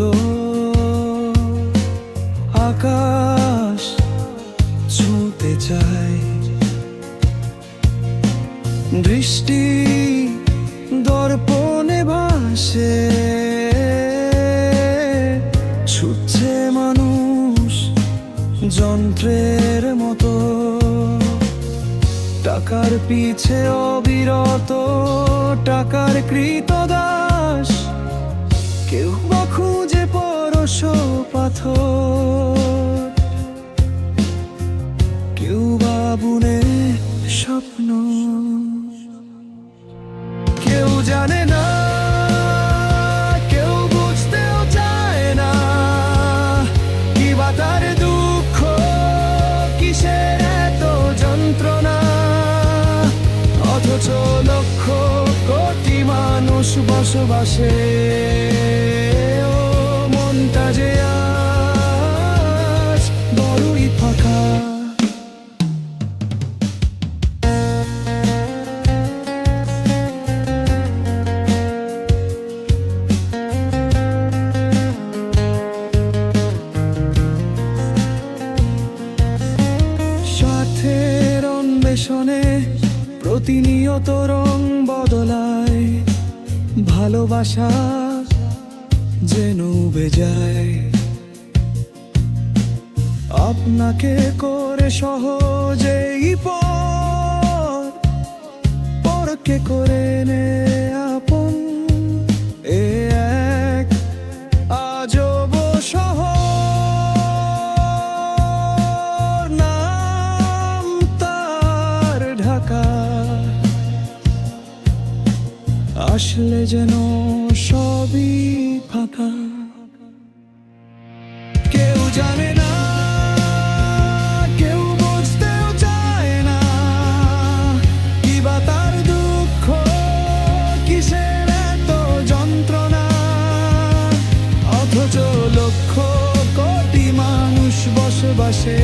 ফুলগুলো আকাশ ছুঁতে চায়, বৃষ্টি দর্পণে ভাসে, ছুটছে মানুষ যন্ত্রের মতো, টাকার পিছে অবিরত, টাকার কৃতদাস। কেউ বা খুঁজে পরশ পাথর, কেউ বা বুনে স্বপ্ন। কেউ জানে না, কেউ বুঝতেও চায় না, কি বা তার দুঃখ, কিসের এত যন্ত্রণা। অথচ লক্ষ কোটি মানুষ বসবাসে, ও মনটা যে আজ বড়ই ফাঁকা। স্বার্থের অন্বেষণে প্রতিনিয়ত রং বদলায়, ভালোবাসা যেন উবে যায়। আপনাকে করে সহজেই পরকে করে নে আপন। এ এক আজব শহর, নাম তার ঢাকা। আসলে যেন সবই ফাঁকা। কেউ জানে না, কেউ বুঝতেও চায় না, কি বা তার দুঃখ, কিসের এত যন্ত্রণা। অথচ লক্ষ কোটি মানুষ বসবাসে,